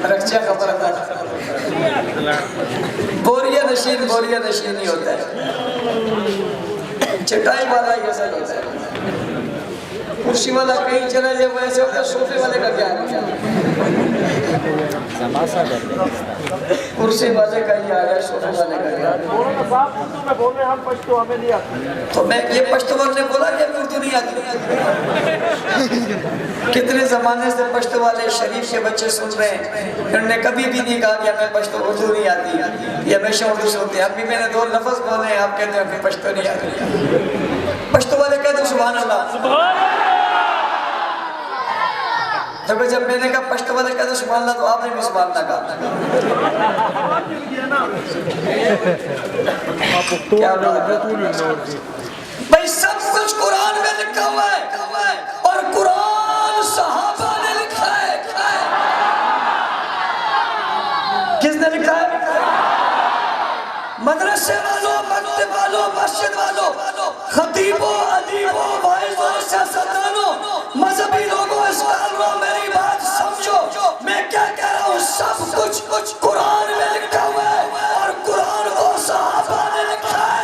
رکشہ کا فرق ہے بوریا نشین ہی ہوتا ہے چٹائی والا کیسا ہوتا ہے کرسی والا کہیں چلا جائے ویسے ہوتا ہے صوفے والے کا کیا ہے کرسی والے کا ہی آ گیا صوفے والے کا کیا تو میں یہ پشتو والے نے بولا کہ اردو نہیں آتی کتنے زمانے سے پشتو والے شریف کے بچے سن رہے ہیں انہوں نے کبھی بھی نہیں کہا کہ ہمیں پشتو اردو نہیں آتی یہ ہمیشہ اردو سنتے ہیں ابھی میں نے 2 لفظ بولے ہیں آپ کہتے ہیں کہ پشتو نہیں آتی پشتو والے کہتے ہیں سبحان اللہ جب میں نے کہا پشتو والے کہتے ہیں سبحان اللہ تو آپ نے بھی سبحان اللہ کہا کیا بات ہے بھائی سب کچھ قرآن میں لکھا ہوا ہے اور قرآن صحابہ نے لکھا ہے کس نے لکھا ہے مدرسے والوں مکتب والوں مسجد والوں خطیبوں ادیبوں واعظوں سیاستدانوں مذہبی لوگوں اسکالروں میری بات سمجھو میں کیا کہہ رہا ہوں سب کچھ قرآن میں لکھا ہوا ہے اور قرآن کو صحابہ نے لکھا ہے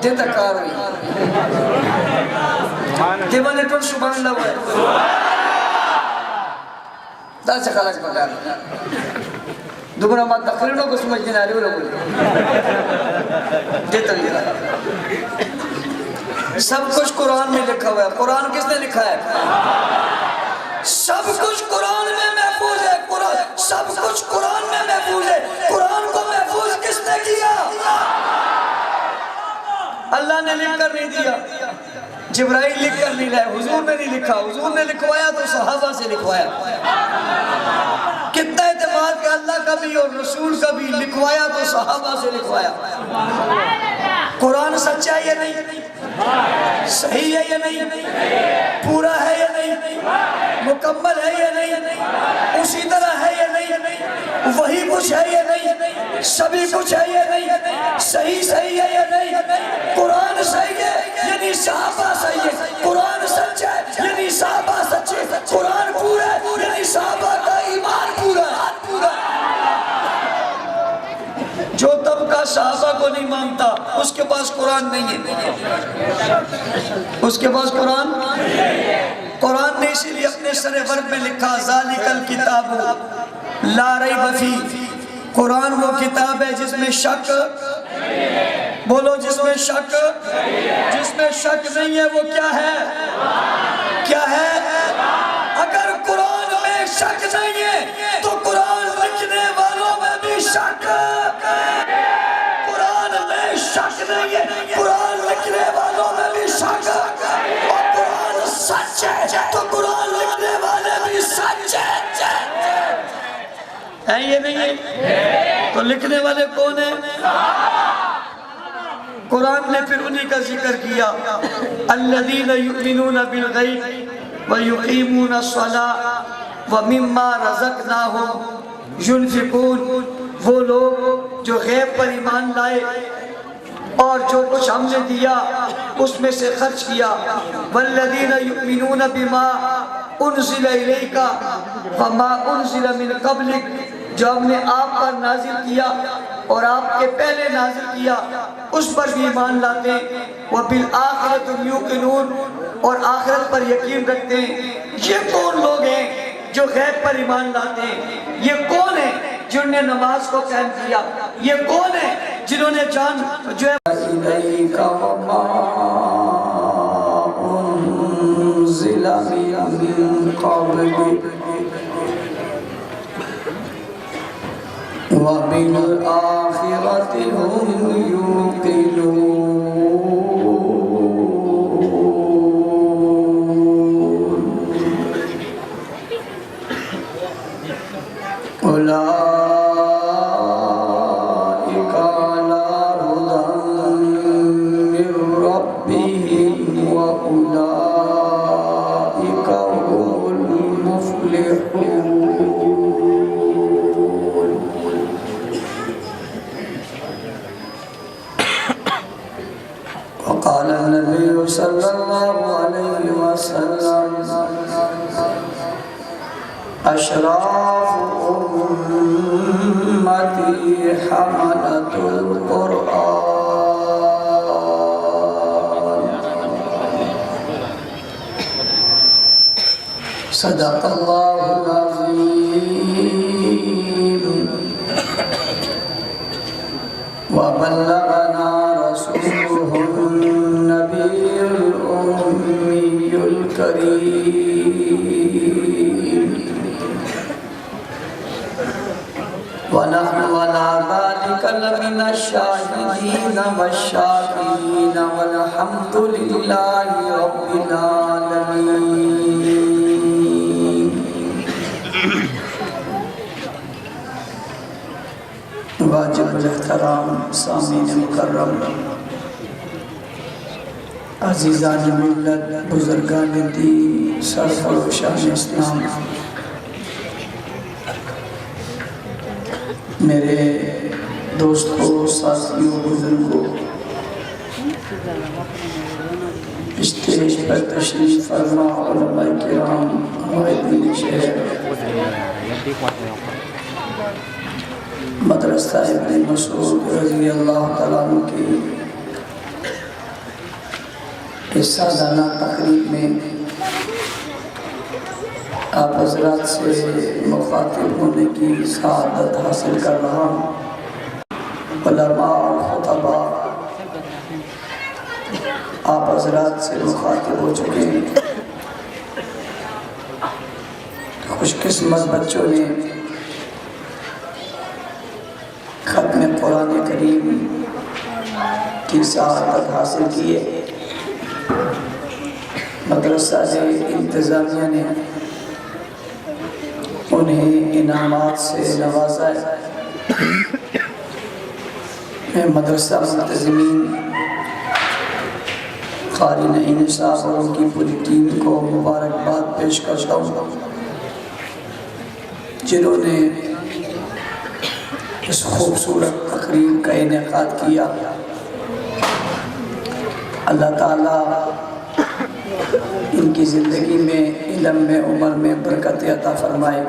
دیتا کار ہوئی دیوانے ٹول سبحان اللہ ہوئے دا سے خلق پکار دوبرا مات دخلنوں کو سمجھ دینا رہے ہو لوگ دیتا ہوئی سب کچھ قرآن میں لکھا ہوا ہے قرآن کس نے لکھا ہے سب کچھ قرآن میں محفوظ ہے سب کچھ قرآن میں محفوظ ہے قرآن کو محفوظ کس نے کیا اللہ نے لکھ کر نہیں دیا جبرائیل لکھ کر نہیں لائے حضور نے نہیں لکھا حضور نے لکھوایا تو صحابہ سے لکھوایا کتنا اعتماد کہ اللہ کا بھی اور رسول کا بھی لکھوایا تو صحابہ سے لکھوایا قرآن سچا ہے یا نہیں صحیح ہے یا نہیں پورا ہے یا نہیں مکمل ہے یا نہیں اسی طرح ہے یا نہیں وہی کچھ ہے یا نہیں سبھی کچھ ہے یا نہیں صحیح ہے یا نہیں قرآن صحیح ہے یعنی صحابہ صحیح ہے قرآن سچ ہے یعنی صحابہ سچ ہے قرآن پورا ہے یعنی صحابہ کا ایمان پورا ہے جو طبقہ صحابہ کو نہیں مانتا اس کے پاس قرآن نہیں ہے اس کے پاس قرآن نے اسی لیے اپنے سر ورد میں لکھا ذالک الکتاب لا ریب فیہ قرآن وہ کتاب ہے جس میں شک بولو جس میں شک نہیں ہے وہ کیا ہے اگر قرآن میں شک نہیں ہے تو قرآن لکھنے والوں میں بھی شک قرآن میں شک نہیں ہے قرآن لکھنے والوں میں بھی شک اور قرآن سچ ہے تو قرآن لکھنے والے بھی سچ ہے یہ نہیں ہے تو لکھنے والے کون ہیں قرآن نے پھر انہی کا ذکر کیا الذین یؤمنون بالغیب ویقیمون الصلاۃ ومما رزقناہم ينفقون وہ لوگ جو غیب پر ایمان لائے اور جو کچھ ہم نے دیا اس میں سے خرچ کیا والذین یؤمنون بما انزل الیک وما انزل من قبلک جو ہم نے آپ پر نازل کیا اور آپ کے پہلے نازل کیا اس پر بھی ایمان لاتے ہیں وبالآخرۃ هم یوقنون اور آخرت پر یقین رکھتے ہیں یہ کون لوگ ہیں جو غیب پر ایمان لاتے ہیں یہ کون ہیں جن نے نماز کو قائم کیا یہ کون ہیں جنہوں نے جان جو ہے الیک وما انزل من قبلک وبالآخرة هم يوقنون أولئك على هدى من ربهم وأولئك هم المفلحون. وقال النبي صلى الله عليه وسلم أشراف أمتي حملة القرآن. صدق الله العظيم وبلغنا رسوله النبي الأمي الكريم ونحن على ذلك لمن الشاهدين والشاكرين والحمد لله رب العالمين. واجب الاحترام سامعین مکرم، عزیزان ملت، بزرگان دین، سرفروشان اسلام، میرے دوستوں، ساتھیوں، بزرگوں، اسٹیج پر تشریف فرما علماء کرام، معززین شہر، مدرسہ ابن مسعود رضی اللہ تعالیٰ عنہ کی اس سالانہ تقریب میں آپ حضرات سے مخاطب ہونے کی سعادت حاصل کر رہا ہوں. علماء اور خطباء آپ حضرات سے مخاطب ہو چکے ہیں. خوش قسمت بچوں نے ختم قرآن کریم کی سعادت حاصل کی ہے. مدرسہ سے انتظامیہ نے انہیں انعامات سے نوازا ہے. میں مدرسہ منتظمین، قاری نعیم صاحب اور ان کی پوری ٹیم کو مبارکباد پیش کرتا ہوں جنہوں نے اس خوبصورت تقریب کا انعقاد کیا. اللہ تعالیٰ ان کی زندگی میں، علم میں، عمر میں برکت عطا فرمائے.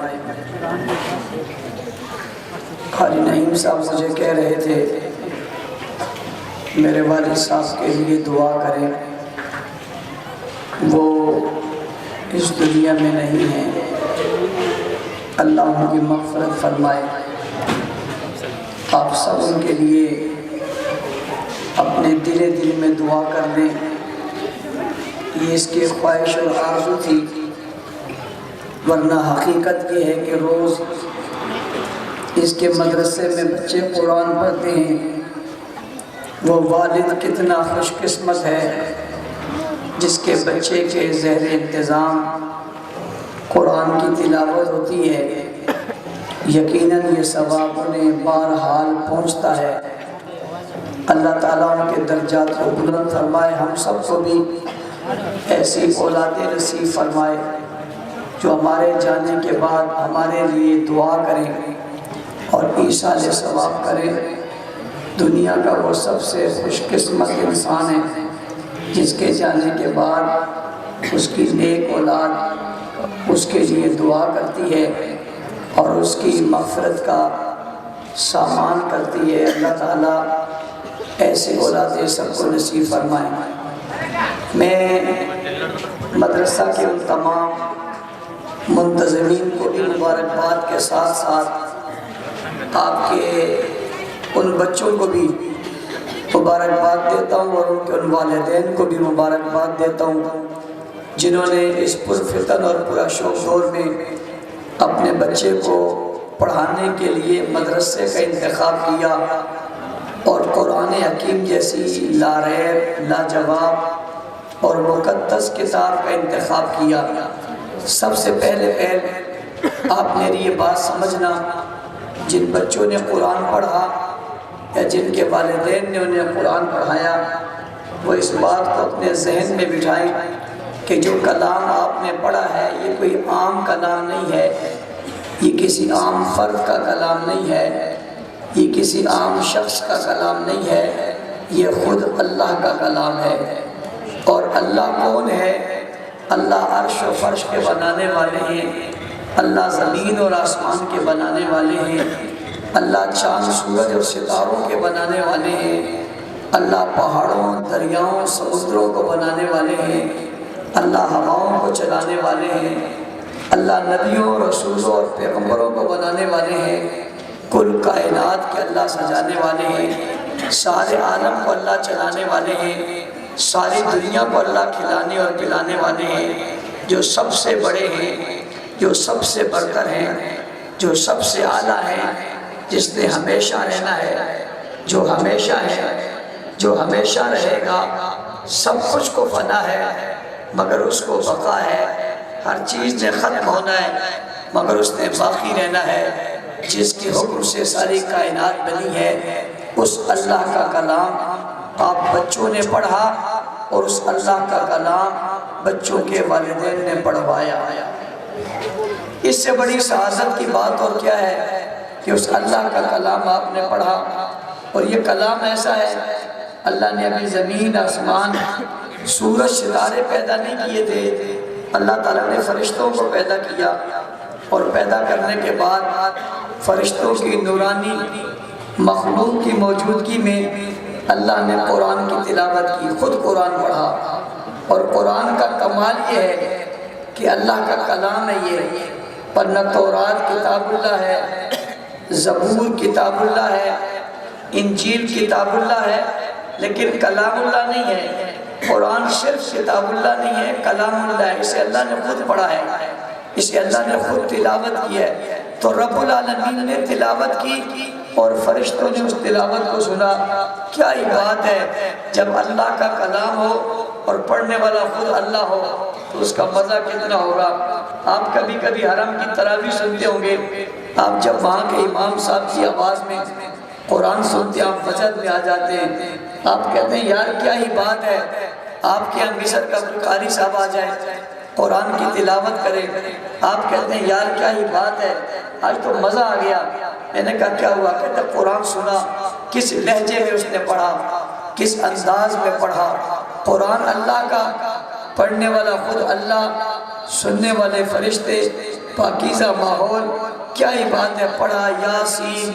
قاری نعیم صاحب مجھے کہہ رہے تھے میرے والد صاحب کے لیے دعا کریں، وہ اس دنیا میں نہیں ہیں، اللہ ان کی مغفرت فرمائے. آپ سب ان کے لیے اپنے دل میں دعا کر دیں. یہ اس کی خواہش اور آرزو تھی، ورنہ حقیقت یہ ہے کہ روز اس کے مدرسے میں بچے قرآن پڑھتے ہیں. وہ والد کتنا خوش قسمت ہے جس کے بچے کے زیر انتظام قرآن کی تلاوت ہوتی ہے. یقیناً یہ ثواب انہیں بہرحال پہنچتا ہے. اللہ تعالیٰ ان کے درجات کو بلند فرمائے. ہم سب کو بھی ایسی اولاد نصیب فرمائے جو ہمارے جانے کے بعد ہمارے لیے دعا کریں اور ایصال ثواب کریں. دنیا کا وہ سب سے خوش قسمت انسان ہے جس کے جانے کے بعد اس کی نیک اولاد اس کے لیے دعا کرتی ہے اور اس کی مغفرت کا سامان کرتی ہے. اللہ تعالیٰ ایسے اولاد سب کو نصیب فرمائے. میں مدرسہ کے ان تمام منتظمین کو بھی مبارکباد کے ساتھ ساتھ آپ کے ان بچوں کو بھی مبارکباد دیتا ہوں اور ان کے ان والدین کو بھی مبارکباد دیتا ہوں جنہوں نے اس پرفتن اور پورا شوق دور میں اپنے بچے کو پڑھانے کے لیے مدرسے کا انتخاب کیا اور قرآن حکیم جیسی لاریب لاجواب اور مقدس کتاب کا انتخاب کیا۔ سب سے پہلے آپ میری یہ بات سمجھنا، جن بچوں نے قرآن پڑھا یا جن کے والدین نے انہیں قرآن پڑھایا، وہ اس بات کو اپنے ذہن میں بٹھائیں کہ جو کلام آپ نے پڑھا ہے یہ کوئی عام کلام نہیں ہے، یہ کسی عام فرد کا کلام نہیں ہے، یہ کسی عام شخص کا کلام نہیں ہے، یہ خود اللہ کا کلام ہے۔ اور اللہ کون ہے؟ اللہ عرش و فرش کے بنانے والے ہیں، اللہ زمین اور آسمان کے بنانے والے ہیں، اللہ چاند سورج اور ستاروں کے بنانے والے ہیں، اللہ پہاڑوں دریاؤں سمندروں کو بنانے والے ہیں، اللہ ہواؤں کو چلانے والے ہیں، اللہ نبیوں رسولوں اور پیغمبروں کو بنانے والے ہیں، کل کائنات کے اللہ سجانے والے ہیں، سارے عالم کو اللہ چلانے والے ہیں، ساری دنیا کو اللہ کھلانے اور پلانے والے ہیں، جو سب سے بڑے ہیں، جو سب سے برتر ہیں، جو سب سے اعلیٰ ہیں، جس نے ہمیشہ رہنا ہے، جو ہمیشہ ہے، جو ہمیشہ رہے گا۔ سب کچھ کو فنا ہے مگر اس کو بقا ہے، ہر چیز نے ختم ہونا ہے مگر اس نے باقی رہنا ہے، جس کے حکم سے ساری کائنات بنی ہے۔ اس اللہ کا کلام آپ بچوں نے پڑھا اور اس اللہ کا کلام بچوں کے والدین نے پڑھوایا۔ اس سے بڑی سعادت کی بات اور کیا ہے کہ اس اللہ کا کلام آپ نے پڑھا، اور یہ کلام ایسا ہے، اللہ نے ابھی زمین آسمان سورج ستارے پیدا نہیں کیے تھے، اللہ تعالیٰ نے فرشتوں کو پیدا کیا، اور پیدا کرنے کے بعد فرشتوں کی نورانی مخلوق کی موجودگی میں اللہ نے قرآن کی تلاوت کی، خود قرآن پڑھا۔ اور قرآن کا کمال یہ ہے کہ اللہ کا کلام ہے یہ، ورنہ تورات کتاب اللہ ہے، زبور کتاب اللہ ہے، انجیل کتاب اللہ ہے، لیکن کلام اللہ نہیں ہے۔ قرآن صرف کتاب اللہ نہیں ہے، کلام اللہ ہے، اسے اللہ نے خود پڑھا ہے، اسے اللہ نے خود تلاوت کی ہے۔ تو رب العالمین نے تلاوت کی اور فرشتوں نے اس تلاوت کو سنا۔ کیا ہی بات ہے، جب اللہ کا کلام ہو اور پڑھنے والا خود اللہ ہو تو اس کا مزہ کتنا ہوگا۔ آپ کبھی کبھی حرم کی تراویح سنتے ہوں گے، آپ جب وہاں کے امام صاحب کی آواز میں قرآن سنتے آپ وجد میں آ جاتے ہیں، آپ کہتے ہیں یار کیا ہی بات ہے، آپ کے یہاں مصر کا قاری صاحب آ جائے قرآن کی تلاوت کرے، آپ کہتے ہیں یار کیا ہی بات ہے، آج تو مزہ آ گیا۔ میں نے کہا کیا ہوا؟ کہتا قرآن سنا، کس لہجے میں اس نے پڑھا، کس انداز میں پڑھا۔ قرآن اللہ کا، پڑھنے والا خود اللہ، سننے والے فرشتے، پاکیزہ ماحول، کیا ہی بات ہے۔ پڑھا یاسین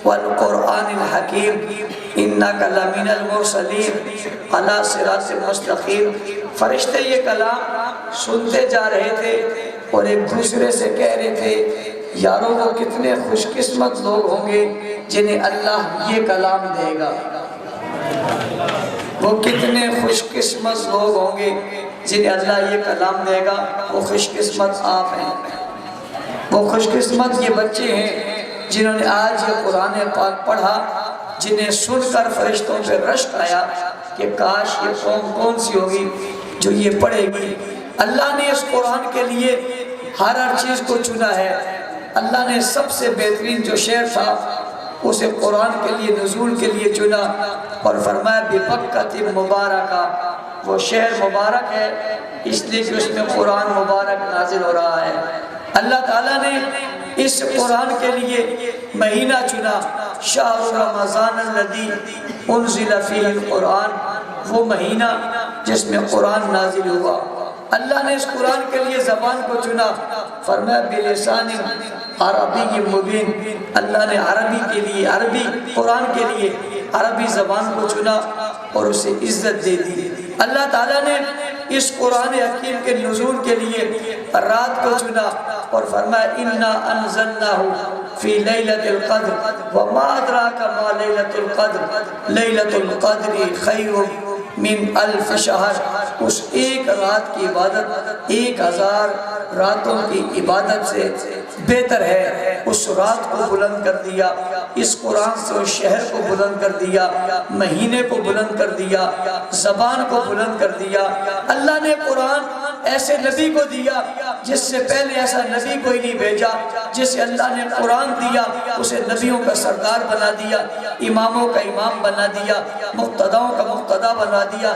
والقرآن الحکیم انک لمن المرسلین علی صراط مستقیم۔ فرشتے یہ کلام سنتے جا رہے تھے اور ایک دوسرے سے کہہ رہے تھے یاروں وہ کتنے خوش قسمت لوگ ہوں گے جنہیں اللہ یہ کلام دے گا، وہ کتنے خوش قسمت لوگ ہوں گے جنہیں اللہ یہ کلام دے گا۔ وہ خوش قسمت آپ ہیں، وہ خوش قسمت یہ بچے ہیں جنہوں نے آج یہ قرآن پاک پڑھا، جنہیں سن کر فرشتوں پہ رشک آیا کہ کاش یہ قوم کون سی ہوگی جو یہ پڑھے گی۔ اللہ نے اس قرآن کے لیے ہر چیز کو چنا ہے۔ اللہ نے سب سے بہترین جو شہر تھا اسے قرآن کے لیے نزول کے لیے چنا اور فرمایا بِبَکَّةٍ مُبَارَكَةٍ، وہ شہر مبارک ہے اس لیے کہ اس میں قرآن مبارک نازل ہو رہا ہے۔ اللہ تعالیٰ نے اس قرآن کے لیے مہینہ چنا، شہر رمضان الذی انزل فیہ القرآن، وہ مہینہ جس میں قرآن نازل ہوا۔ اللہ نے اس قرآن کے لیے زبان کو چنا، فرمایا بلسان عربی مبین، اللہ نے عربی کے لیے، عربی قرآن کے لیے عربی زبان کو چنا اور اسے عزت دے دی۔ اللہ تعالیٰ نے اس قرآن حکیم کے نزول کے لیے رات کو چنا اور فرمایا اِنَّا أَنزَلْنَاهُ فِي لَيْلَةِ الْقَدْرِ وَمَا أَدْرَاكَ مَا لَيْلَةُ الْقَدْرِ لَيْلَةُ الْقَدْرِ خَيْرٌ من الف شہر. اس ایک رات کی عبادت 1000 راتوں کی عبادت سے بہتر ہے. اس رات کو بلند کر دیا, اس قرآن سے اس شہر کو بلند کر دیا, مہینے کو بلند کر دیا, زبان کو بلند کر دیا. اللہ نے قرآن ایسے نبی کو دیا جس سے پہلے ایسا نبی کوئی نہیں بھیجا. جسے اللہ نے قرآن دیا اسے نبیوں کا سردار بنا دیا, اماموں کا امام بنا دیا, مقتداؤں کا مقتدا بنا دیا,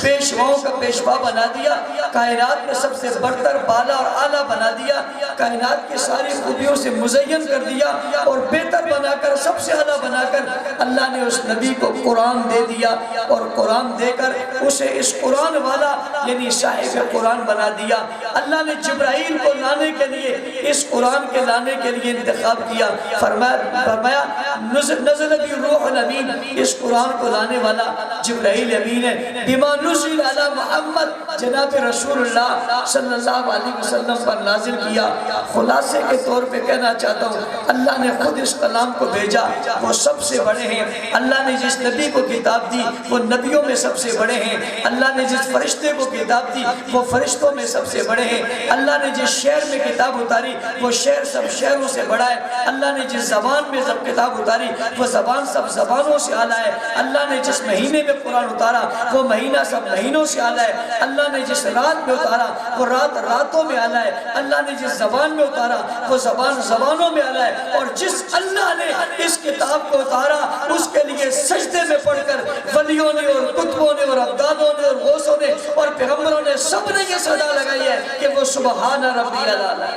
پیشواؤں کا پیشوا بنا دیا, کائنات میں سب سے برتر بالا اور اعلیٰ بنا دیا, کائنات کی ساری خوبیوں سے مزین کر دیا اور بہتر بنا کر سب سے اعلیٰ بنا کر اللہ نے اس نبی کو قرآن دے دیا. اور قرآن دے کر اسے اس قرآن والا یعنی صاحب قرآن بنا دیا. اللہ نے جبرائیل کو لانے کے لیے, اس قرآن کے لانے کے لیے انتخاب کیا. فرمایا نزل بھی روح الامین, اس قرآن کو لانے والا جبرائیل امین ہے. بما نزل علی محمد, جناب رسول اللہ صلی اللہ علیہ وسلم پر نازل کیا. خلاصے کے طور پہ کہنا چاہتا ہوں اللہ نے خود اس کلام کو بھیجا, وہ سب سے بڑے ہیں. اللہ نے جس نبی کو کتاب دی وہ نبیوں میں سب سے بڑے ہیں. اللہ نے جس فرشتے کو کتاب دی وہ فرشتوں میں سب سے بڑے ہیں. اللہ نے جس شہر میں کتاب اتاری وہ شہر سب شہروں سے بڑا ہے. اللہ نے جس زبان میں سب کتاب اتاری وہ زبان سب زبانوں سے اعلیٰ ہے. اللہ نے جس مہینے میں قرآن اتارا وہ مہینہ سب مہینوں سے اعلیٰ ہے. اللہ نے جس رات میں اتارا وہ رات راتوں میں اعلیٰ ہے. اللہ نے جس زبان میں اتارا وہ زبان زبانوں میں اعلیٰ ہے. اور جس اللہ نے اس کتاب کو اتارا اس کے لیے سجدے میں پڑھ کر ولیوں نے اور کتبوں نے اور ابدالوں نے اور غوثوں نے اور پیغمبروں نے سب نے یہ صدا لگائی ہے کہ وہ سبحان ربی الاعلیٰ,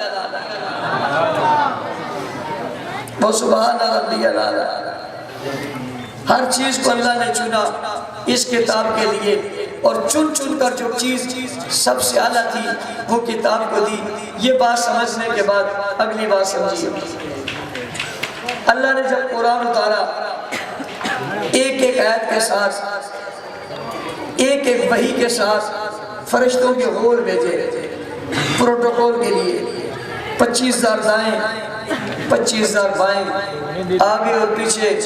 وہ سبحان ربی الاعلیٰ. ہر چیز کو اللہ نے چنا اس کتاب کے لیے اور چن چن کر جو چیز سب سے اعلیٰ تھی وہ کتاب کو دی. یہ بات سمجھنے کے بعد اگلی بات سمجھیے. اللہ نے جب قرآن اتارا ایک ایک آیت کے ساتھ, ایک ایک وحی کے ساتھ فرشتوں کے غول بھیجے پروٹوکول کے لیے. 25,000 دائیں 25,000 بائیں, آگے اور پیچھے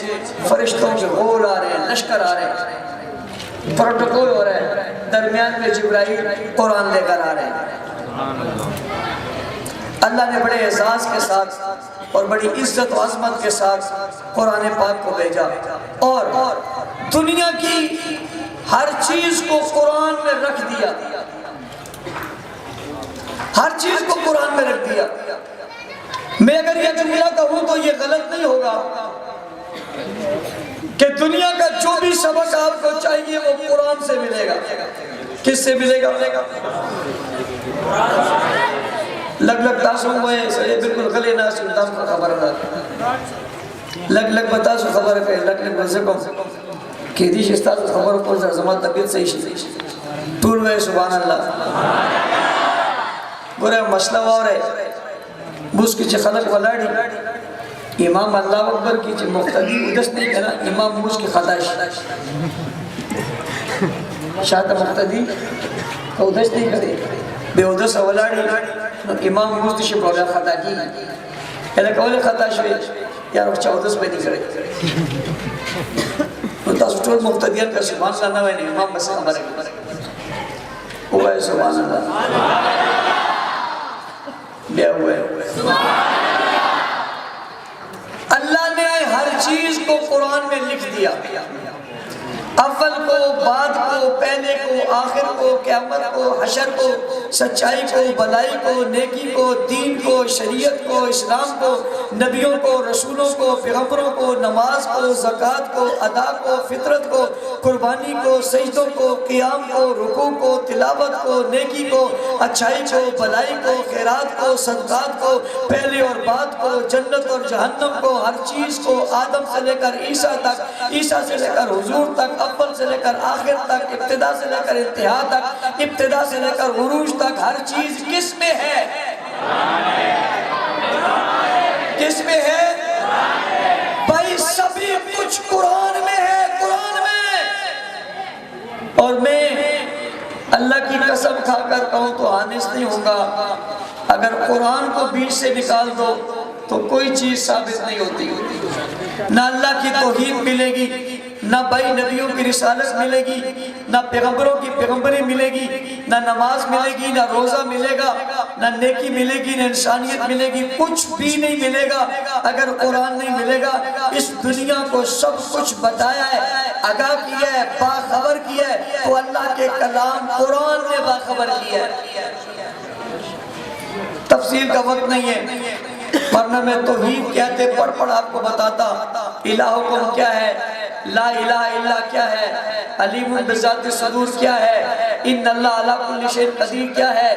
فرشتوں کے غول آ رہے ہیں, لشکر آ رہے ہیں, پروٹوکول ہو رہا ہے. درمیان میں جبرائیل قرآن لے کر آ رہے ہیں. اللہ نے بڑے اعزاز کے ساتھ اور بڑی عزت و عظمت کے ساتھ قرآن پاک کو بھیجا اور دنیا کی ہر چیز کو قرآن میں رکھ دیا. ہر چیز کو قرآن میں رکھ دیا. میں اگر یہ جملہ کہوں تو یہ غلط نہیں ہوگا کہ دنیا کا جو بھی سبق آپ کو چاہیے وہ قرآن سے ملے گا. کس سے ملے گا؟ لگ لگ تاسو ہوئے سڑے بالکل غلے نہ سنتا کو خبر ہے. لگ لگ بتاسو خبر ہے لگ لگ بزکم کہ دیش استاسو خبر کو زمان طبیعت صحیح شی طول ہوئے. سبحان اللہ. برے مسئلہ اور ہے بس کی خلق ولاڑی امام اللہ اکبر کی مقتدی ادس نہیں کہنا امام موس کی خداش شاہد مقتدی کا ادس نہیں کرے بے ادس ولاڑی امام موس دیشی بولا خطا کی ایلے کولے خطا شوئے یا رخ چاہ ادس پہ نہیں کرے. تا سٹول مقتدیان کا سبحان اللہ نوے نہیں امام بس خبر ہے ہوئے سبحان اللہ بیا ہوئے. اللہ نے ہر چیز کو قرآن میں لکھ دیا, اول کو بعد کو پہلے کو آخر کو قیامت کو حشر کو سچائی کو بلائی کو نیکی کو دین کو شریعت کو اسلام کو نبیوں کو رسولوں کو پیغمبروں کو نماز کو زکوٰۃ کو ادا کو فطرت کو قربانی کو سجدوں کو قیام کو رکوع کو تلاوت کو نیکی کو اچھائی کو بلائی کو خیرات کو صدقات کو پہلے اور بعد کو جنت اور جہنم کو ہر چیز کو آدم سے لے کر عیسیٰ تک, عیسیٰ سے لے کر حضور تک, اول سے لے کر آخر تک, ابتدا سے لے کر انتہا تک, ابتدا سے لے کر عروج تک ہر چیز کس میں ہے؟ کس میں ہے؟ بھائی سبھی کچھ قرآن میں ہے, قرآن میں. اور میں اللہ کی قسم کھا کر کہوں تو حانس نہیں ہوگا، اگر قرآن کو بیچ سے نکال دو تو کوئی چیز ثابت نہیں ہوتی، نہ اللہ کی توحید ملے گی، نہ بھائی نبیوں کی رسالت ملے گی، نہ پیغمبروں کی پیغمبری ملے گی، نہ نماز ملے گی، نہ روزہ ملے گا، نہ نیکی ملے گی، نہ انسانیت ملے گی، کچھ بھی نہیں ملے گا اگر قرآن نہیں ملے گا۔ اس دنیا کو سب کچھ بتایا ہے، آگاہ کیا ہے، باخبر کیا ہے، تو اللہ کے کلام قرآن نے باخبر کیا ہے۔ تفصیل کا وقت نہیں ہے، ورنہ میں توحید کہتے پڑھ پڑھ آپ کو بتاتا۔ الہکم کیا ہے، لا الہ الا کیا ہے، علیم بذات صدور کیا ہے، ان اللہ علی کل شیء قدیر کیا ہے،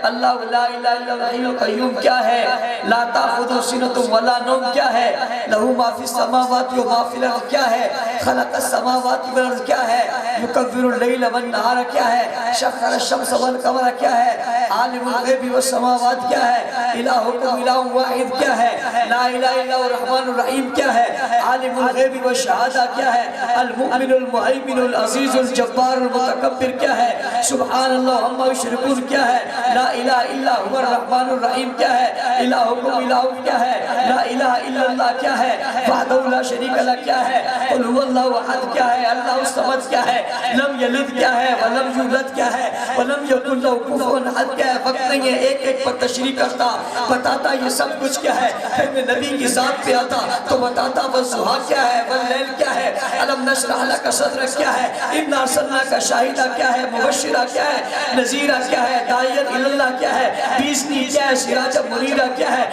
اللہ لا الہ الا الحی القیوم کیا ہے، لا تأخذہ سنۃ ولا نوم کیا ہے، لہ ما فی السماوات و ما فی الارض کیا ہے، خلق السماوات والارض کیا ہے، یکور اللیل والنہار کیا ہے، سخر الشمس والقمر کیا ہے، عالم الغیب والسماوات کیا ہے، الہکم الہ واحد کیا ہے، لا الہ الا الرحمن الرحیم کیا ہے، عالم الغیب والشہادہ کیا ہے، المؤمن المہیمن العزیز الجبار المتکبر کیا ہے، سبحان اللہ عما یشرکون کیا ہے، لا الہ الا هو الرحمن الرحیم کیا ہے، الہکم الہ کیا ہے، لا الہ الا اللہ کیا ہے، وحدہ لا شریک لہ کیا ہے، قل هو اللہ احد کیا ہے، اللہ الصمد کیا ہے، لم یلد کیا ہے، ولم یولد کیا ہے، ولم یکن لہ کفوا احد کیا ہے۔ وقت نہیں ہے ایک ایک پر تشریح کرتا، بتاتا یہ سب کچھ کیا ہے، پھر میں نبی کی ذات پہ آتا تو بتاتا والضحیٰ کیا ہے، واللیل کیا ہے، علم نشرح لک صدرک کیا ہے، انا ارسلناک شاہدہ کیا ہے، مبشرہ کیا ہے، نذیرہ کیا ہے، داعیا الی اللہ کیا ہے، بیزنی کیا ہے، سراجا منیرہ کیا ہے،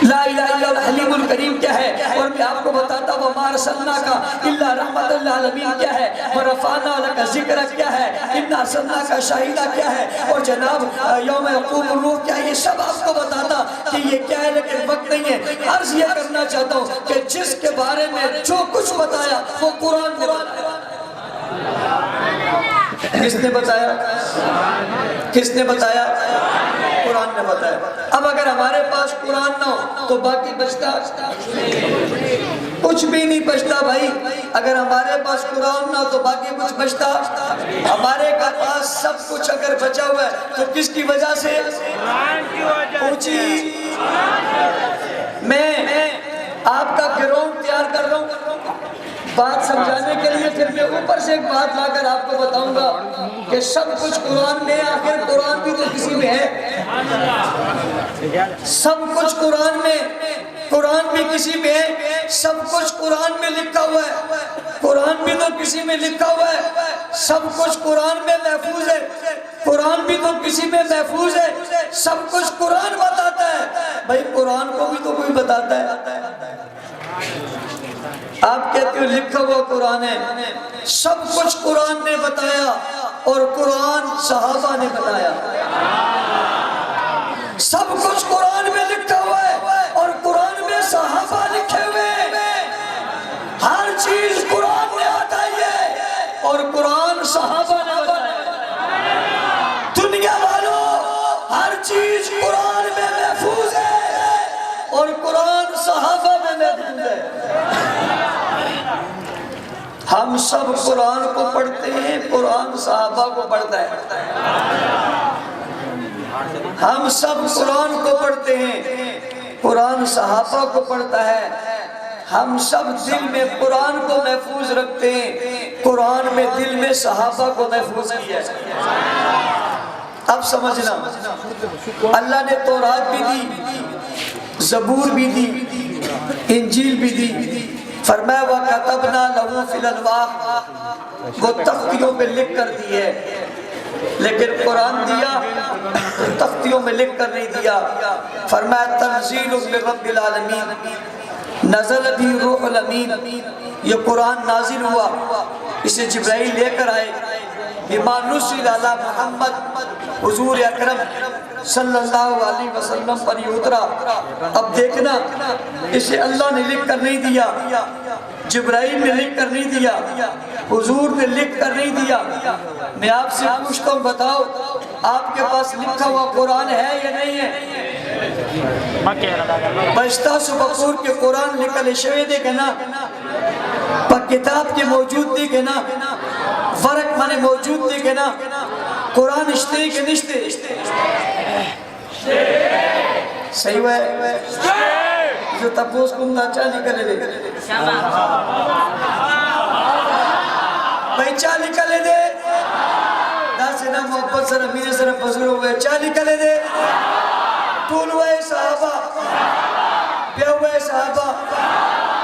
لا الہ الا الحلیم الکریم کیا ہے، اور میں آپ کو بتاتا وما ارسلناک الا رحمۃ للعالمین کیا ہے، ورفعنا لک ذکرک کیا ہے، انا ارسلناک شاہدہ کیا ہے، اور جناب یوم یقوم الروح کیا ہے، یہ سب آپ کو بتاتا کہ یہ کیا ہے، لیکن وقت نہیں ہے۔ عرض یہ کرنا چاہتا ہوں کہ جس کے بارے میں جو کچھ بتایا وہ قرآن نے بتایا۔ کس نے بتایا؟ کس نے بتایا؟ قرآن نے بتایا۔ اب اگر ہمارے پاس قرآن نہ ہو تو باقی بچتا کچھ بھی نہیں بچتا بھائی۔ اگر ہمارے پاس قرآن نہ ہو تو باقی کچھ بچتا، ہمارے پاس سب کچھ اگر بچا ہوا ہے تو کس کی وجہ سے؟ اونچی میں آپ کا گراؤنڈ تیار کر رہا ہوں بات سمجھانے کے لیے، پھر میں اوپر سے ایک بات لا کر آپ کو بتاؤں گا کہ سب کچھ قرآن میں، آخر قرآن بھی تو کسی میں ہے، سب کچھ قرآن میں، قرآن بھی کسی میں ہے، سب کچھ قرآن میں لکھا ہوا ہے، قرآن بھی تو کسی میں لکھا ہوا ہے، سب کچھ قرآن میں محفوظ ہے، قرآن بھی تو کسی میں محفوظ ہے، سب کچھ قرآن بتاتا ہے بھائی، قرآن کو بھی تو کوئی بتاتا ہے۔ آپ کہتے ہو لکھا ہوا قرآن ہے، سب کچھ قرآن نے بتایا اور قرآن صحابہ نے بتایا، سب کچھ قرآن میں لکھا ہوا ہے اور قرآن میں صحابہ لکھے ہوئے ہیں، ہر چیز قرآن نے بتائی ہے اور قرآن صحابہ نے بتایا۔ دنیا والوں ہر چیز قرآن میں محفوظ ہے اور قرآن صحابہ میں محفوظ ہے۔ ہم سب قرآن کو پڑھتے ہیں، قرآن صحابہ کو پڑھتا ہے۔ ہم سب قرآن کو پڑھتے ہیں، قرآن صحابہ کو پڑھتا ہے۔ ہم سب دل میں قرآن کو محفوظ رکھتے ہیں، قرآن میں دل میں صحابہ کو محفوظ کیا ہے۔ اب سمجھنا، اللہ نے تورات بھی دی، زبور بھی دی، انجیل بھی دی، فرمایا وَكَتَبْنَا لَهُ فِي الْأَلْوَاحِ، وہ تختیوں پہ لکھ کر دی ہے، لیکن قرآن دیا تو تختیوں میں لکھ کر نہیں دیا۔ فرمایا تنزیل من رب العالمین، نزل بھی روح الامین، یہ قرآن نازل ہوا، اسے جبرائیل لے کر آئے، بما نزل علی محمد، حضور اکرم صلی اللہ علیہ وسلم پر یہ اترا۔ اب دیکھنا، اسے اللہ نے لکھ کر نہیں دیا، جبرائیل نے لکھ کر نہیں دیا، حضور نے لکھ کر نہیں دیا۔ میں آپ سے پوچھتا ہوں، بتاؤ آپ کے پاس لکھا ہوا قرآن ہے یا نہیں ہے؟ بشتا سبقور کے قرآن لکھل شوی دے گا نا، پا کتاب کے موجود دے گا نا، فرق مانے موجود تھے کہ نا قرآن اشتے کہ نشتے صحیح ہے جو تپوس کم ناچا نکلے دے بھائی چاہ نکلے دے دا سے نا محبت سر امیر سر پذر ہوئے چاہ نکلے دے طول ہوئے صحابہ پیا ہوئے صحابہ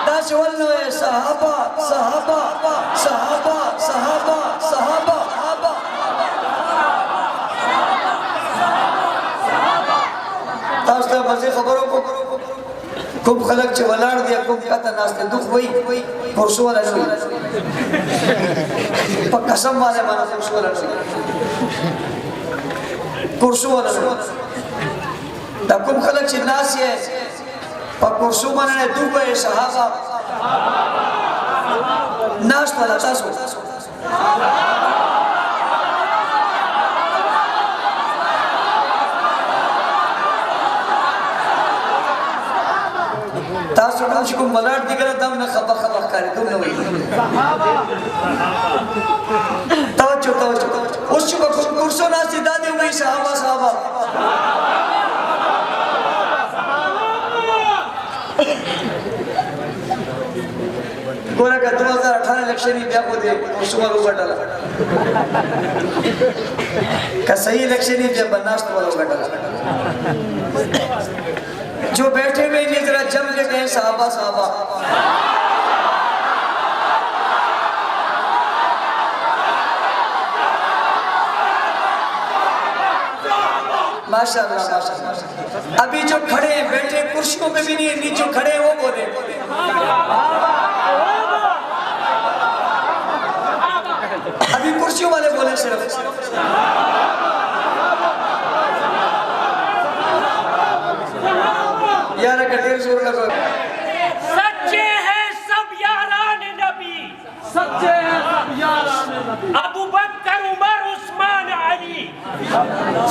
دا سے ولن ہوئے صحابہ صحابہ صحابہ صحابہ صحابہ تاستا مزے خبروں کو کم خلق چے ولار دیا کم کتا ناستے دکھ ہوئی پرسو والا نوئی پا قسم والے مانا پرسو والا نوئی پرسو والا نوئی تا کم خلق چے ناسی ہے پا پرسو مانا نے دکھ ہوئے صحابہ ناس والا تاسو تاسو کمشی کم ملار دیگر دم نا خبا خبا کاری تم نوئی توجہ توجہ اس چکا کرسو ناسی دادے ہوئی صحابہ صحابہ گورا کا 2018 الیکشنی بیا کو دے کرسو مارو گٹالا کہ صحیح الیکشنی بیا بناست والو گٹالا جو بیٹھے ہوئے یہ ذرا جم کے گئے صحابہ صحابہ ماشاءاللہ ماشاءاللہ ابھی جو کھڑے ہیں بیٹھے کرسیوں پہ بھی نہیں ہیں نیچے کھڑے ہیں وہ بولے ابھی کرسیوں والے بولے صرف یارہ کا دیر زور لگو سچے ہیں سب یاران نبی سچے ہیں سب یاران نبی ابو بکر عمر عثمان علی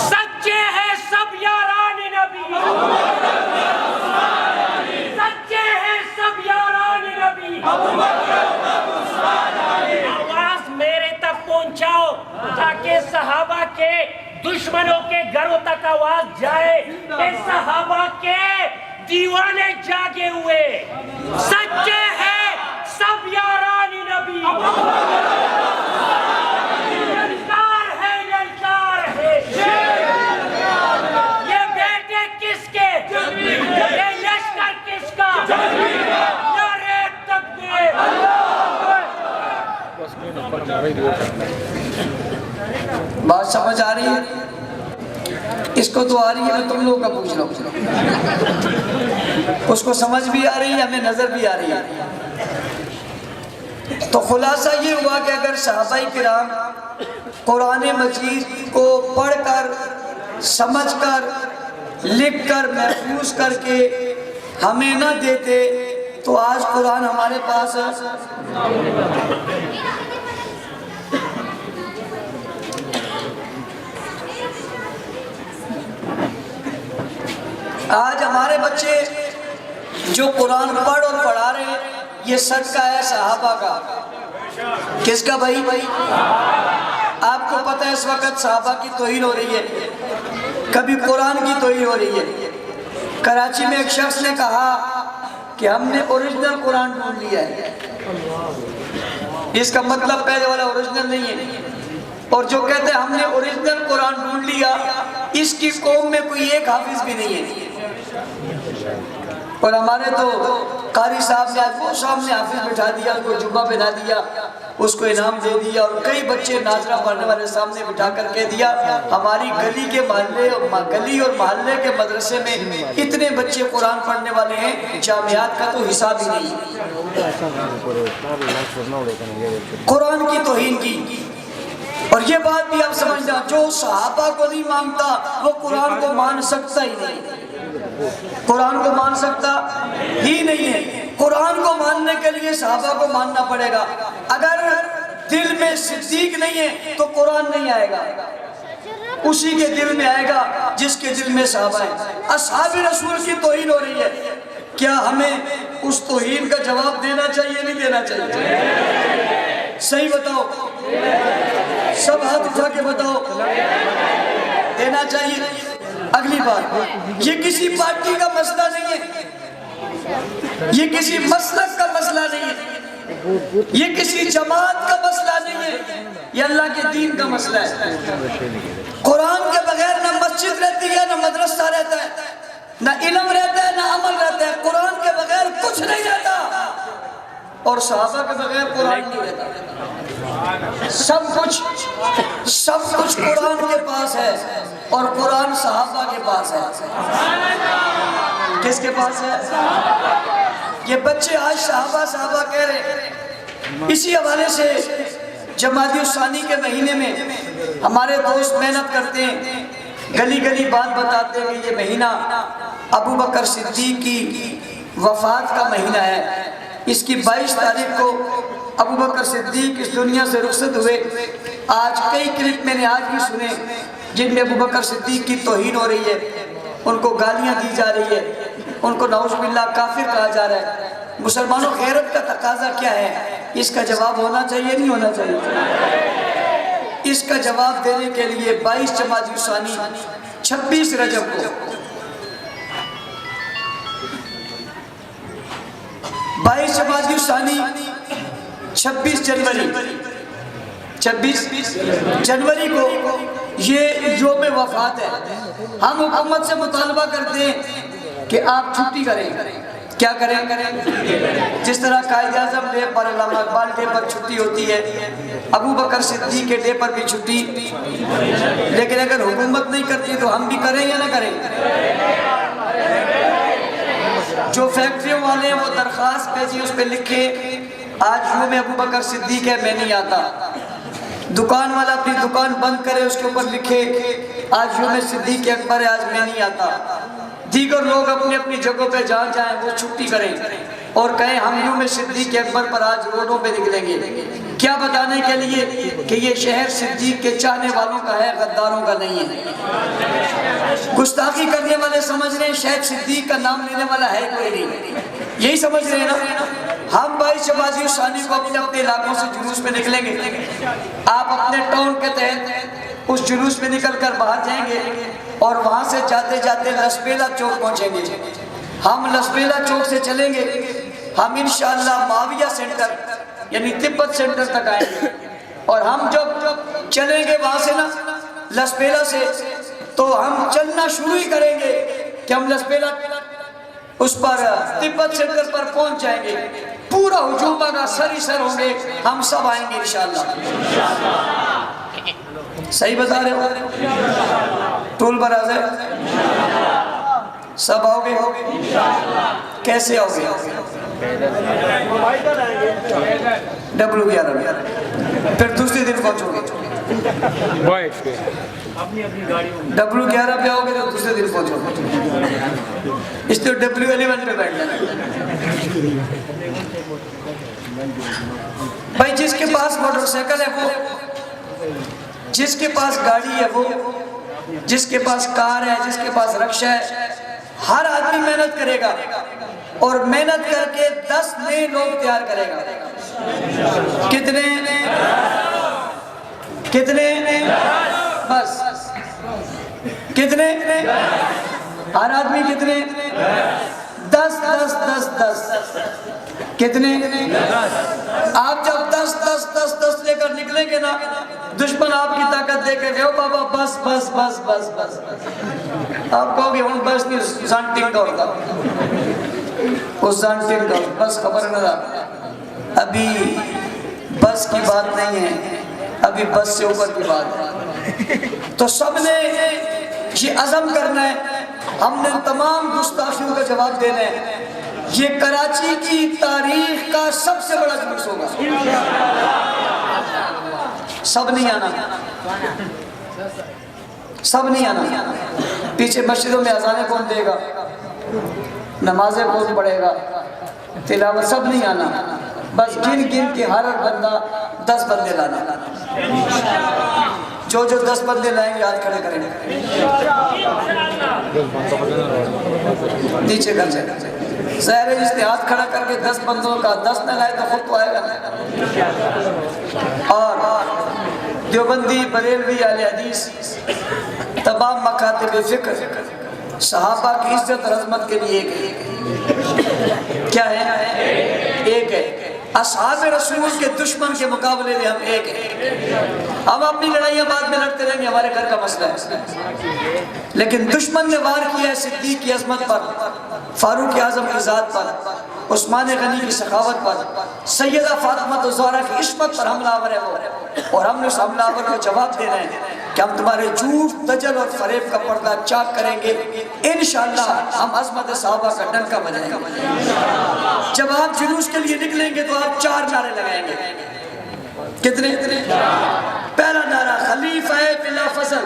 سچے ہیں سب یاران نبی سچے ہیں سب یاران نبی آواز میرے تک پہنچاؤ تاکہ صحابہ کے دشمنوں کے گھروں تک آواز جائے کہ صحابہ کے دیوانے جاگے ہوئے سچے ہیں سب یاران نبی للکار ہے یہ بیٹے کس کے یہ لشکر کس کا نعرہ تکبیر بات سمجھ آ رہی ہے اس کو تو آ رہی ہے میں تم لوگوں کا پوچھ رہا ہوں اس کو سمجھ بھی آ رہی ہے ہمیں نظر بھی آ رہی ہے تو خلاصہ یہ ہوا کہ اگر صحابہ کرام قرآن مجید کو پڑھ کر سمجھ کر لکھ کر محفوظ کر کے ہمیں نہ دیتے تو آج قرآن ہمارے پاس آج ہمارے بچے جو قرآن پڑھ اور پڑھا رہے ہیں یہ صدقہ ہے صحابہ کا کس کا بھائی آپ کو پتہ ہے اس وقت صحابہ کی توہین ہو رہی ہے کبھی قرآن کی توہین ہو رہی ہے کراچی میں ایک شخص نے کہا کہ ہم نے اوریجنل قرآن ڈھونڈ لیا ہے اس کا مطلب پہلے والا اوریجنل نہیں ہے اور جو کہتے ہیں ہم نے اوریجنل قرآن ڈھونڈ لیا اس کی قوم میں کوئی ایک حافظ بھی نہیں ہے اور ہمارے تو قاری صاحب نے آج وہ سامنے حافظ بٹھا دیا اس کو جمعہ پہنا دیا اس کو انعام دے دیا اور کئی بچے ناظرہ پڑھنے والے سامنے بٹھا کر کہہ دیا ہماری گلی کے محلے گلی اور محلے کے مدرسے میں اتنے بچے قرآن پڑھنے والے ہیں جامعات کا تو حساب ہی نہیں قرآن کی توہین کی اور یہ بات بھی آپ سمجھنا جو صحابہ کو نہیں مانتا وہ قرآن کو مان سکتا ہی نہیں قرآن کو مان سکتا ہی نہیں ہے قرآن کو ماننے کے لیے صحابہ کو ماننا پڑے گا اگر دل میں صدیق نہیں ہے تو قرآن نہیں آئے گا اسی کے دل میں آئے گا جس کے دل میں صحابہ ہے اصحاب رسول کی توہین ہو رہی ہے کیا ہمیں اس توہین کا جواب دینا چاہیے نہیں دینا چاہیے صحیح بتاؤ، سب ہاتھ اٹھا کے بتاؤ، دینا چاہیے۔ اگلی بات، یہ کسی پارٹی کا مسئلہ نہیں ہے، یہ کسی مسلک کا مسئلہ نہیں ہے، یہ کسی جماعت کا مسئلہ نہیں ہے، یہ اللہ کے دین کا مسئلہ ہے۔ قرآن کے بغیر نہ مسجد رہتی ہے، نہ مدرسہ رہتا ہے، نہ علم رہتا ہے، نہ عمل رہتا ہے۔ قرآن کے بغیر کچھ نہیں رہتا، اور صحابہ کے بغیر قرآن نہیں رہتا۔ سب کچھ قرآن کے پاس ہے، اور قرآن صحابہ کے پاس ہے۔ کس کے پاس ہے؟ یہ بچے آج صحابہ کہہ رہے ہیں۔ اسی حوالے سے جمادی الثانی کے مہینے میں ہمارے دوست محنت کرتے ہیں، گلی گلی بات بتاتے ہیں کہ یہ مہینہ ابو بکر صدیق کی وفات کا مہینہ ہے۔ اس کی 22 تاریخ کو ابو بکر صدیق اس دنیا سے رخصت ہوئے۔ آج کئی کلپ میں نے آج بھی سنے جن میں ابو بکر صدیق کی توہین ہو رہی ہے، ان کو گالیاں دی جا رہی ہے، ان کو نعوذ باللہ کافر کہا جا رہا ہے۔ مسلمانوں، غیرت کا تقاضا کیا ہے؟ اس کا جواب ہونا چاہیے نہیں ہونا چاہیے؟ اس کا جواب دینے کے لیے 22 جمادی الثانی 26 رجب کو 22 جمادی الثانی 26 جنوری کو یہ یوم وفات ہے۔ ہم حکومت سے مطالبہ کرتے ہیں کہ آپ چھٹی کریں۔ کیا کریں؟ جس طرح قائد اعظم ڈے پر، علامہ اقبال ڈے پر چھٹی ہوتی ہے، ابو بکر صدیق کے ڈے پر بھی چھٹی۔ لیکن اگر حکومت نہیں کرتی تو ہم بھی کریں یا نہ کریں؟ جو فیکٹریوں والے ہیں وہ درخواست بھیجی، اس پہ لکھے آج یوم ابو بکر صدیق ہے، میں نہیں آتا۔ دکان والا اپنی دکان بند کرے، اس کے اوپر لکھے آج یوم صدیق اکبر ہے، آج میں نہیں آتا۔ دیگر لوگ اپنی اپنی جگہوں پہ جہاں جائیں وہ چھٹی کریں اور کہیں ہم یوم صدیق اکبر پر آج روڈوں پہ نکلیں گے۔ کیا بتانے کے لیے کہ یہ شہر صدیق کے چاہنے والوں کا ہے، غداروں کا نہیں ہے۔ گستاخی کرنے والے سمجھ رہے ہیں شہر صدیق کا نام لینے والا ہے کوئی نہیں، یہی سمجھ رہے ہیں نا۔ ہم 22 جمادی الثانی کو اپنے اپنے علاقوں سے جلوس میں نکلیں گے، آپ اپنے ٹاؤن کے تحت اس جلوس میں نکل کر باہر جائیں گے اور وہاں سے جاتے جاتے لسبیلا چوک پہنچیں گے۔ ہم لسبیلا چوک سے چلیں گے، ہم انشاءاللہ معاویہ سینٹر یعنی تبت سینٹر تک آئیں گے، اور ہم جب چلیں گے وہاں سے نا لسبیلا سے، تو ہم چلنا شروع ہی کریں گے کہ ہم لسبیلا اس پر تبت سینٹر پر پہنچ جائیں گے۔ پورا ہجوم کا سر ہی سر ہوں گے، ہم سب آئیں گے انشاءاللہ۔ صحیح بتا رہے ہو؟ ٹول برادر سب آؤ گے؟ کیسے آؤ گے؟ W11 میں، پھر دوسرے دن پہنچو گے۔ W11 پہ آؤ گے تو دوسرے دن پہنچو گے، اس تو W11 پہ بیٹھ جانا۔ بھائی جس کے پاس موٹر سائیکل ہے وہ، جس کے پاس گاڑی ہے وہ، جس کے پاس کار ہے، جس کے پاس رکشہ ہے، ہر آدمی محنت کرے گا اور محنت کر کے 10 نئے لوگ تیار کرے گا۔ کتنے؟ بس کتنے؟ ہر آدمی کتنے؟ 10 10 10 10 کتنے؟ آپ جب 10 10 10 10 لے کر نکلیں گے نا، دشمن آپ کی طاقت دے کے گئے بابا بس بس بس بس بس آپ کہو گے ہوں بس نہیں زانٹنگ کا ہوتا، اس زانٹنگ کا بس خبر نہ رہا، ابھی بس کی بات نہیں ہے، ابھی بس سے اوپر کی بات ہے۔ تو سب نے یہ عزم کرنا ہے، ہم نے تمام گستاخیوں کا جواب دینا ہے۔ یہ کراچی کی تاریخ کا سب سے بڑا جلوس ہوگا، سب نہیں آنا، سب نہیں آنا۔ پیچھے مسجدوں میں اذانیں کون دے گا، نمازیں کون پڑھے گا، تلاوت، سب نہیں آنا، بس گن گن کے ہر بندہ 10 بندے لانا، جو 10 بندے لائیں گے ہاتھ کھڑے کریں گے، نیچے کر جائے ظاہر ہے جس نے ہاتھ کھڑا کر کے 10 بندوں کا 10 نہ لائے تو خود تو آئے گا۔ دیوبندی بریلوی اہل حدیث تمام مکاتب فکر صحابہ کی عزت اور عظمت کے لیے کیا ہے؟ ایک ہے۔ اصحاب رسول کے دشمن کے مقابلے میں ہم ایک ہیں۔ ہم اپنی لڑائیاں بعد میں لڑتے رہیں گے، ہمارے گھر کا مسئلہ ہے، لیکن دشمن نے وار کیا ہے صدیق کی عظمت پر، فاروق اعظم کی ذات پر، عثمان غنی کی سخاوت پر، سیدہ فاطمہ الزہرا کی عصمت پر حملہ آور ہے وہ، اور ہم نے اس حملہ آور کو جواب دینا ہے کہ ہم تمہارے جھوٹ، دجل اور فریب کا پردہ چاک کریں گے۔ انشاءاللہ ہم عظمت صحابہ کا ڈنکا بجائیں گے۔ جب آپ جلوس کے لیے نکلیں گے تو آپ 4 نعرے لگائیں گے۔ کتنے؟ پہلا نعرہ خلیفہ بلا فصل،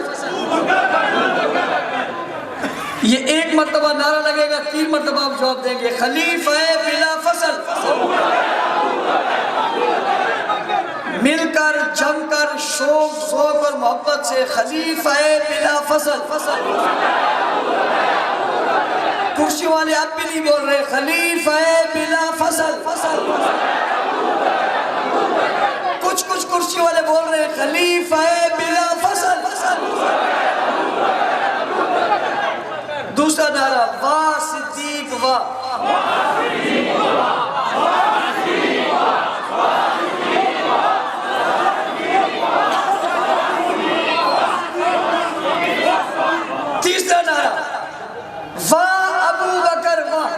یہ 1 مرتبہ نعرہ لگے گا، 3 مرتبہ آپ جواب دیں گے، خلیفہ بلا فصل، مل کر جم کر شوق ذوق اور محبت سے خلیفہ بلا فصل۔ کرسی والے اب بھی نہیں بول رہے، خلیفہ بلا فصل۔ کچھ کرسی والے بول رہے ہیں خلیفہ بلا فصل۔ دوسرا نعرہ واہ صدیق واہ، تیسرا نعرہ واہ ابو بکر واہ،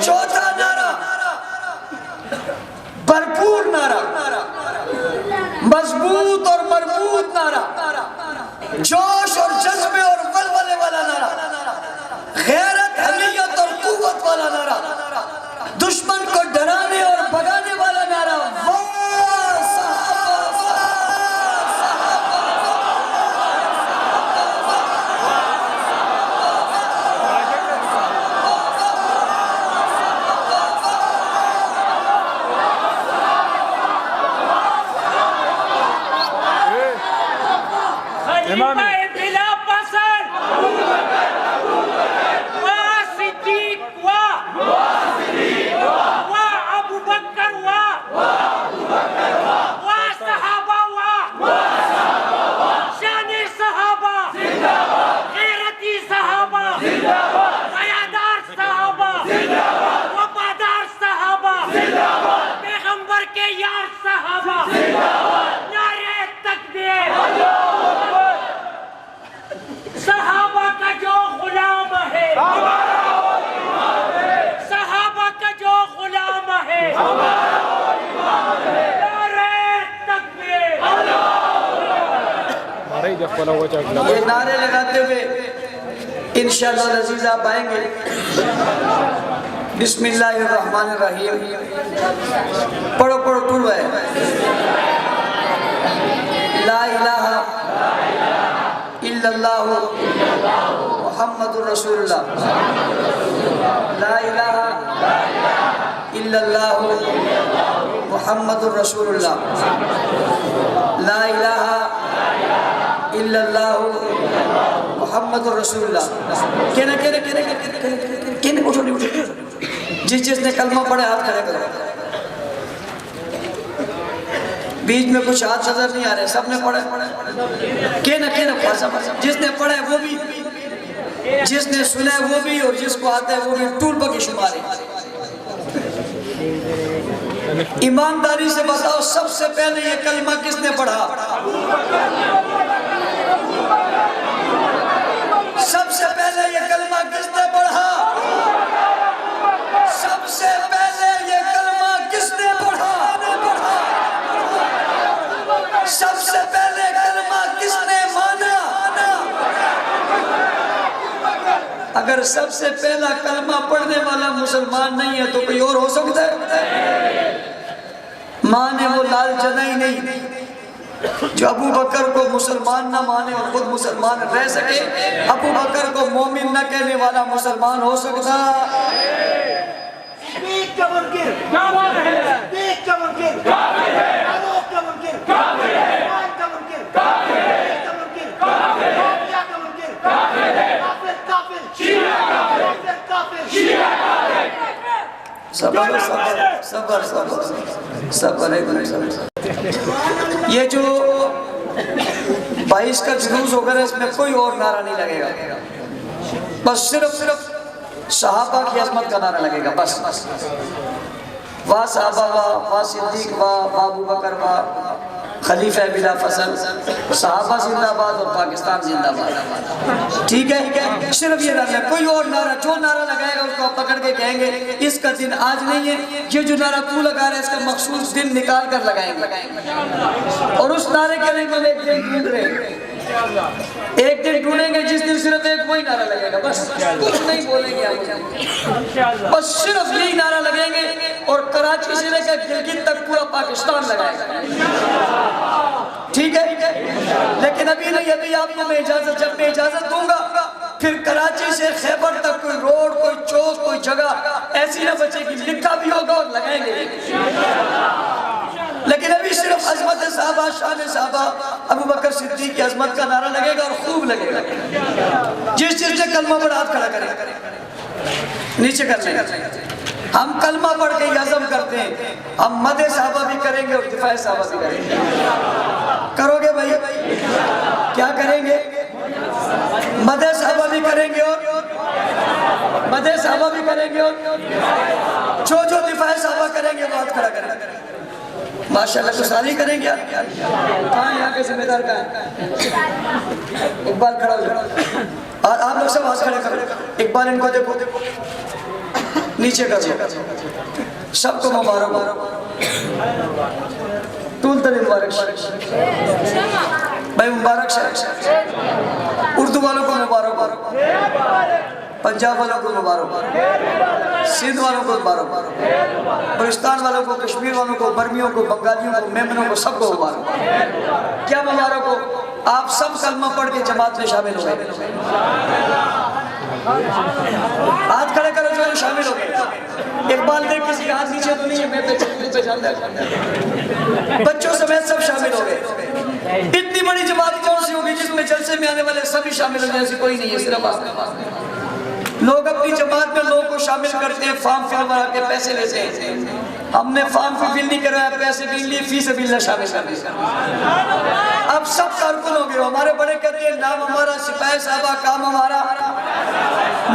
چوتھا نعرہ بھرپور نعرہ، مضبوط اور مربوط نعرہ، جوش اور جذبے اور ولولے والا نعرہ، غیرت حمیت اور قوت والا نعرہ، دشمن کو ڈرانے اور بھگانے والا نعرہ، واہ صحابہ۔ خلیفہ بلا فصل، واہ صدیق واہ، واہ ابو بکر واہ، واہ صحابہ واہ، شان صحابہ، غیرتی صحابہ، حیادار صحابہ، وفادار صحابہ، پیغمبر کے یار صحابہ، نعرہ تکبیر۔ صحابہ کا جو غلام ہے، صحابہ کا جو غلام ہے، نعرہ تکبیر۔ یہ نعرے لگاتے ہوئے انشاءاللہ العزیز آپ آئیں گے۔ بسم اللہ الرحمن الرحیم، پڑھو ٹول ہے، لا الہ الا اللہ محمد الرسول اللہ، لا الہ الا اللہ محمد الرسول اللہ، لا الہ الا اللہ محمد الرسول اللہ۔ کہنے اٹھو نہیں اٹھو، جس نے کلمہ پڑھے ہاتھ کھڑے کرو، بیچ میں کچھ ہاتھ نظر نہیں آ رہے، سب نے پڑھے، جس نے پڑھے وہ بھی، جس نے سنا وہ بھی، اور جس کو آتا ہے وہ بھی، ٹول پر کی شماری۔ ایمانداری سے بتاؤ سب سے پہلے یہ کلمہ کس نے پڑھا؟ سب سے پہلے یہ کلمہ کس نے پڑھا؟ سب سے پہلے یہ کلمہ کس نے پڑھا؟ سب سے پہلے کلمہ کس نے مانا؟ اگر سب سے پہلا کلمہ پڑھنے والا مسلمان نہیں ہے تو کوئی اور ہو سکتا ہے؟ مانے وہ لال جنہ ہی نہیں جو ابو بکر کو مسلمان نہ مانے اور خود مسلمان رہ سکے، ابو بکر کو مومن نہ کہنے والا مسلمان ہو سکتا؟ صدیق کا منکر کافر ہے، صدیق کا منکر کافر ہے، فاروق کا منکر کافر ہے، عثمان کا منکر کافر ہے، علی کا منکر کافر ہے، معاویہ کا منکر کافر ہے، کافر کافر شیعہ کافر کافر شیعہ کافر صبر صبر صبر صبر صبر. یہ جو 22 کا جلوس ہوگا نا، اس میں کوئی اور نعرہ نہیں لگے گا، بس صرف صحابہ کی عظمت کا نعرہ لگے گا. بس واہ صحابہ واہ صدیق واہ ابو بکر واہ خلیفہ بلا فصل، صحابہ زندہ باد اور پاکستان زندہ باد. ٹھیک ہے، صرف یہ نعرہ، کوئی اور نعرہ، جو نعرہ لگائے گا اس کو آپ پکڑ کے کہیں گے اس کا دن آج نہیں ہے، یہ جو نعرہ تو لگا رہے ہیں اس کا مخصوص دن نکال کر لگائیں گے. اور اس نعرے کے لیے ہم ایک دن ڈھونڈ رہے ہیں، ایک دن ڈھونڈیں گے جس دن صرف ایک وہی نعرہ لگے گا، بس کچھ نہیں بولیں گے آپ، بس صرف یہی نعرہ لگیں گے. اور کراچی سے لے کر گلگت تک پورا پاکستان لگائے گا. ٹھیک ہے، لیکن ابھی نہیں، ابھی آپ کو میں اجازت، جب میں اجازت دوں گا پھر کراچی سے خیبر تک کوئی روڈ، کوئی چوک، کوئی جگہ ایسی نہ بچے گی، لکھا بھی ہوگا اور لگائیں گے. لیکن ابھی صرف عظمت صحابہ، شان صحابہ، ابو بکر صدیق کی عظمت کا نعرہ لگے گا اور خوب لگے گا. جس چیز سے کلمہ پڑھ ہاتھ کھڑا کریں، نیچے کر لیں. ہم کلمہ پڑھ کے عزم کرتے ہیں، ہم مدح صحابہ بھی کریں گے اور دفاع صحابہ بھی کریں گے. کرو گے بھائی؟ کیا کریں گے؟ مدح صحابہ بھی کریں گے اور مدح صحابہ بھی کریں گے، اور جو دفاع صحابہ کریں گے وہ ہاتھ کھڑا کریں گے. ماشاءاللہ تو ساری کریں گے. کہاں یہاں کے ذمہ دار کہاں ہیں؟ اقبال کھڑا ہو جائے اور آپ لوگ سب ہاتھ کھڑے کریں. اقبال ان کو دیکھو، نیچے کرو، سب کو مبارک، طول تر مبارک بھائی، مبارک شاہ. اردو والوں کو مبارک، پنجاب والوں کو مبارک، سندھ والوں کو مبارک، بلوچستان والوں کو، کشمیر والوں کو، برمیوں کو، بنگالیوں کو، میمنوں کو، سب کو مبارک. کیا مبارک ہو؟ آپ سب کلمہ پڑھ کے جماعت میں شامل ہو گئے. ہاتھ کھڑے کرو جو شامل ہو گئے. اقبال دیکھ کسی کا ہاتھ نیچے تو نہیں ہے، میں پہ جانتا ہے. بچوں سمیت سب شامل ہو گئے. اتنی بڑی جماعت کون سی ہوگی جس میں جلسے میں آنے والے سبھی شامل ہو جائیں؟ ایسی کوئی نہیں ہے، صرف آپ. لوگ اپنی جماعت میں لوگوں کو شامل کرتے ہیں، فارم فل بنا کے پیسے لیتے ہیں. ہم نے فارم فل نہیں کروایا، پیسے بھی لیے، فی سبیل اللہ شامل کر دیا. اب سب کارکن ہو گئے. ہمارے بڑے کہتے ہیں نام ہمارا سپاہی صاحبہ، کام ہمارا،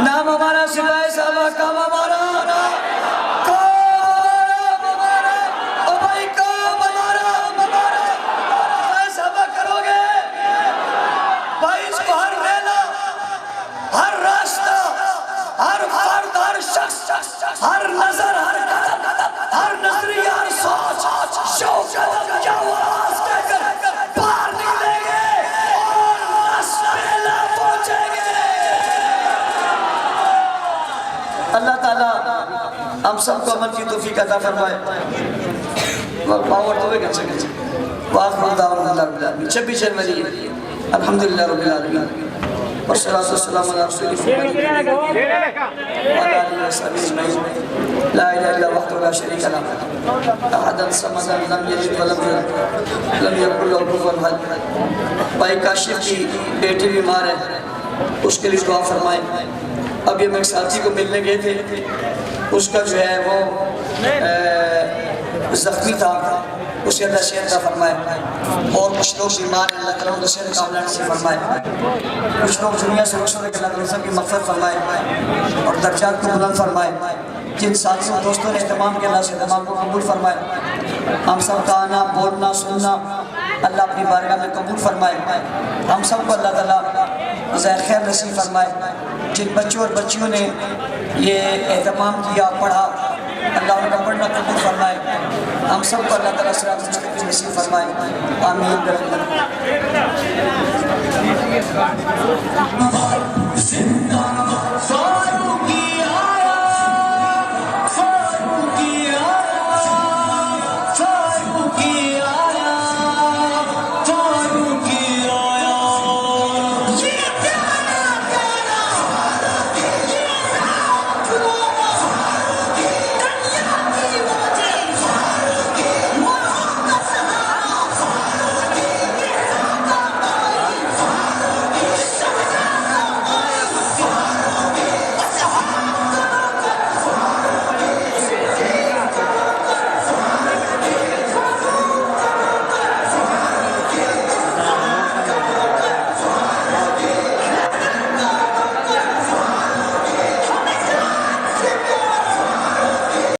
نام ہمارا سپاہی صاحبہ، کام ہمارا، کام ہمارا. او بھائی کام ہمارا، سپاہی صاحبہ کرو گے بھائی. اس کو ہر ریلا، ہر راستہ، ہر فرد، ہر شخص، ہر نظر، ہر قدم، ہر نظریہ، ہر سوچ، شوق، قدم یا آواز کہہ کر باہر نکلیں گے اور رسول پہنچیں گے. اللہ تعالیٰ ہم سب کو عمل کی توفیق عطا فرمائے. پاور تو ایک اچھا گئے وآخر دعوانا رب العالمین. 26 جنوری الحمدللہ رب العالمین والصلاة والسلام علی رسول اللہ وعلى آلہ وصحبہ اجمعین. لا الہ الا وحدہ لا شریک لہ احدا صمدا لم یلد ولم یولد لم یکن لہ کفوا احد. بھائی کاشف کی بیٹی بیمار ہے، اس کے لیے دعا فرمائیں. اب یہ میں ایک ساتھی کو ملنے گئے تھے، اس کا جو ہے وہ زخمی تھا، اسے اللہ صحت عطا فرمائے. اور کچھ لوگ بیمار ہیں، اللہ تعالیٰ ان کو صحت کاملہ نصیب فرمائے. کچھ لوگ دنیا سے رخصت ہو کے اللہ تعالیٰ سب کی مغفرت فرمائے اور درجات کو بلند فرمائے. جن ساتھیوں دوستوں نے اہتمام کیا، اللہ سے اہتمام کو قبول فرمائے. ہم سب کا آنا، بولنا، سننا اللہ اپنی بارگاہ میں قبول فرمائے. ہم سب کو اللہ تعالیٰ ذائر خیر نصیب فرمائے. جن بچوں اور بچیوں نے یہ اہتمام کیا، پڑھا، اللہ ان کا پڑھنا قبول فرمائے. ہم سب کو اللہ تعالیٰ صراط مستقیم نصیب فرمائے. آمین.